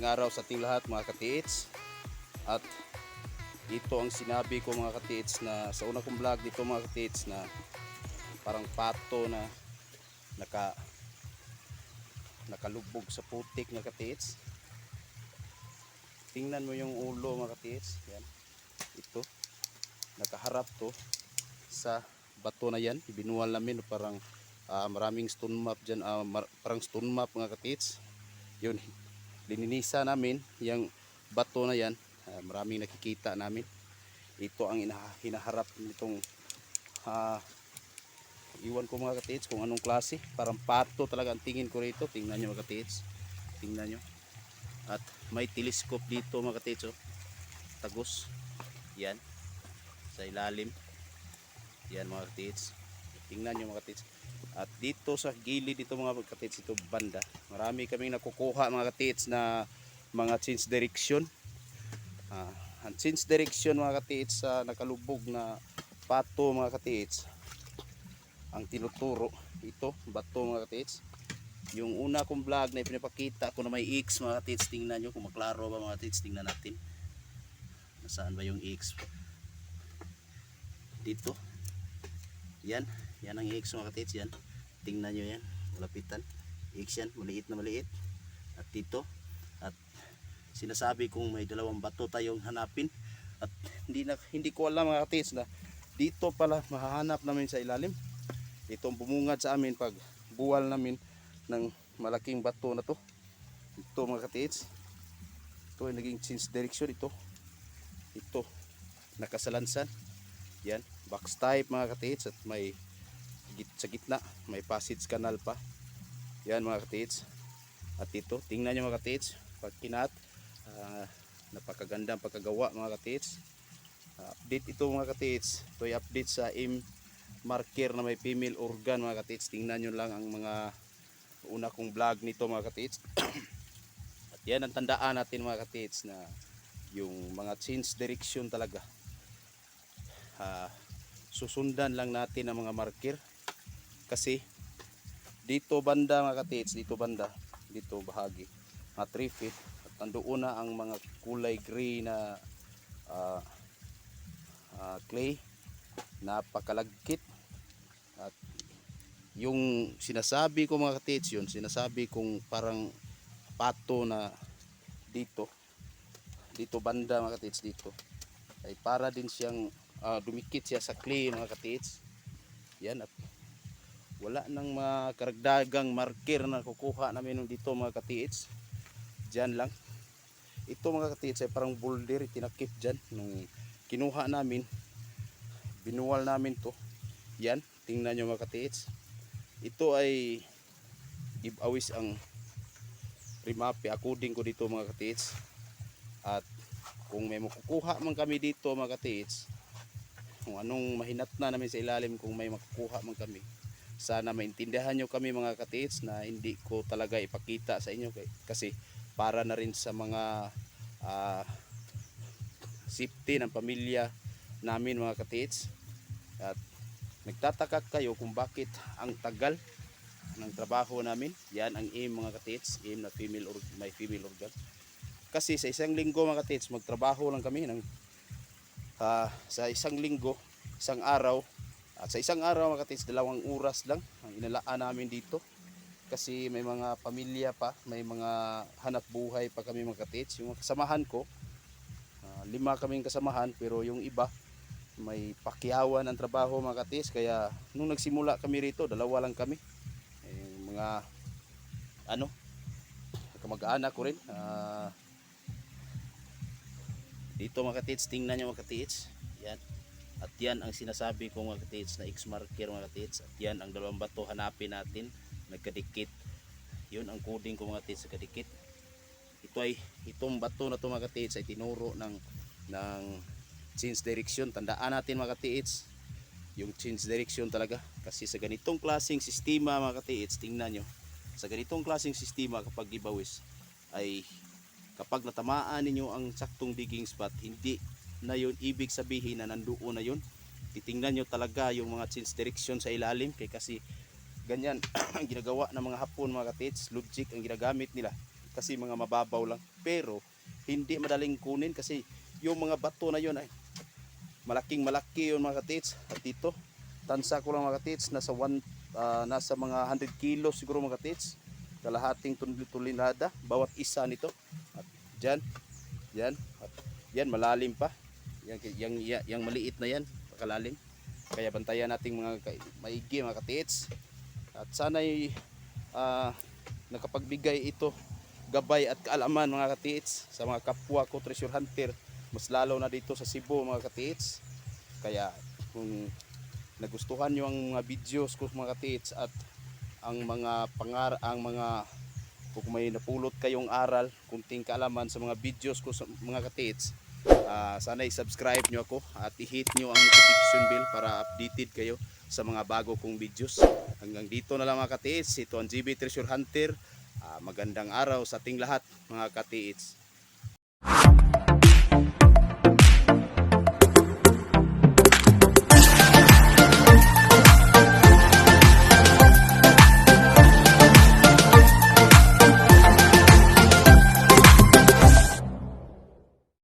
araw sa ating lahat mga katiits. At ito ang sinabi ko mga katiits na sa una kong vlog dito mga katiits na parang pato na nakalubog sa putik na katiits. Tingnan mo yung ulo mga katiits. Yan. Ito. Nakaharap to sa bato na yan. Binuwal namin parang maraming stone map dyan. Parang stone map mga katiits. Yun. Lininisa namin yung bato na yan. Maraming nakikita namin. Ito ang hinaharap nitong iwan ko mga katiits kung anong klase. Parang pato talaga ang tingin ko rito. Tingnan nyo mga katiits. Tingnan nyo. At may telescope dito mga katiits. Oh. Tagos. Yan. Sa ilalim. Yan mga katiits. Tingnan nyo mga katiits. At dito sa gilid dito mga katiits, ito banda. Marami kaming nakukuha mga katiits na mga change direction. Ang change direction mga katiits sa nakalubog na pato mga katiits. Ang tinuturo ito, bato mga katiits. Yung una kong vlog na ipinapakita ko na may X mga katiits, tingnan nyo kung maklaro ba mga katiits, tingnan natin. Nasaan ba yung X? Dito. Yan. Yan ang X mga katiits yan. Tingnan nyo yan. Malapitan. X yan. Maliit na maliit. At dito. At sinasabi kong may dalawang bato tayong hanapin. At hindi ko alam mga katiits na dito pala mahahanap namin sa ilalim. Itong bumungad sa amin pag buwal namin ng malaking bato na to. Ito mga katiits. Ito ay naging change direction ito. Ito. Nakasalansan. Yan. Box type mga katiits. At may sa gitna may passage canal pa. Yan mga katiits. At ito tingnan nyo mga katiits, pag kinat napakaganda ang pagkagawa mga katiits. Update ito mga katiits. Ito ay update sa M marker na may female organ mga katiits. Tingnan nyo lang ang mga una kong vlog nito mga katiits. At yan ang tandaan natin mga katiits na yung mga change direction talaga, susundan lang natin ang mga marker. Kasi dito banda mga katiits, dito banda, dito bahagi mga 3 feet at nandoon na ang mga kulay gray na clay, napakalagkit. At yung sinasabi ko mga katiits, yun sinasabi kong parang pato na dito banda mga katiits, dito ay para din siyang dumikit siya sa clay mga katiits. Yan. At wala nang mga karagdagang marker na kukuha namin dito mga katiits. Diyan lang. Ito mga katiits ay parang boulder tinakip dyan. Nung kinuha namin, binuwal namin to. Yan, tingnan nyo mga katiits. Ito ay giveaways ang rimape according ko dito mga katiits. At kung may makukuha man kami dito mga katiits, kung anong mahinat na namin sa ilalim, kung may makukuha man kami, sana maintindihan nyo kami mga katiits na hindi ko talaga ipakita sa inyo kasi para na rin sa mga safety ng pamilya namin mga katiits. At nagtataka kayo kung bakit ang tagal ng trabaho namin. Yan ang aim mga katiits, aim na may female organ. Kasi sa isang linggo mga katiits, magtrabaho lang kami ng sa isang linggo, isang araw. At sa isang araw mga katiits, 2 oras lang ang inalaan namin dito. Kasi may mga pamilya pa, may mga hanap buhay pa kami mga katiits. Yung kasamahan ko, 5 kaming kasamahan, pero yung iba may pakyawan ang trabaho mga katiits. Kaya nung nagsimula kami rito, 2 lang kami. Yung mga kamag-anak ko rin. Dito mga katiits, tingnan nyo mga katiits. Yan. At yan ang sinasabi ko mga katiits na X marker mga katiits. At yan ang 2 bato hanapin natin, nagkadikit. Yun ang coding ko mga katiits, nagkadikit. Itong bato na to mga katiits ay tinuro ng change direction. Tandaan natin mga katiits yung change direction talaga. Kasi sa ganitong klaseng sistema mga katiits, tingnan nyo, sa ganitong klaseng sistema kapag giveaways ay kapag natamaan ninyo ang saktong digging spot, hindi na yun ibig sabihin na nandoon na yun. Titingnan nyo talaga yung mga change direction sa ilalim, kasi ganyan ang ginagawa ng mga Hapon mga katiits. Logic ang ginagamit nila. kasi mga mababaw lang. Pero hindi madaling kunin kasi yung mga bato na yun ay malaking malaki yun mga katits. At dito, tansa ko lang mga katits, nasa mga 100 kilos siguro mga katits. Kalahating tulinada bawat isa nito. At dyan, yan, at yan malalim pa. Yang maliit na yan, kalalim. Kaya bantayan nating mga maigi mga katits. At sana'y nakapagbigay ito gabay at kaalaman mga katits sa mga kapwa ko treasure hunter, mas lalo na dito sa Cebu mga katits. Kaya kung nagustuhan nyo ang mga videos ko mga katits at ang mga kung may napulot kayong aral, kunting kaalaman sa mga videos ko sa mga katits, sana i-subscribe nyo ako at i-hit nyo ang notification bell para updated kayo sa mga bago kong videos. Hanggang dito na lang mga katits, ito ang GB Treasure Hunter. Magandang araw sa ating lahat mga katits.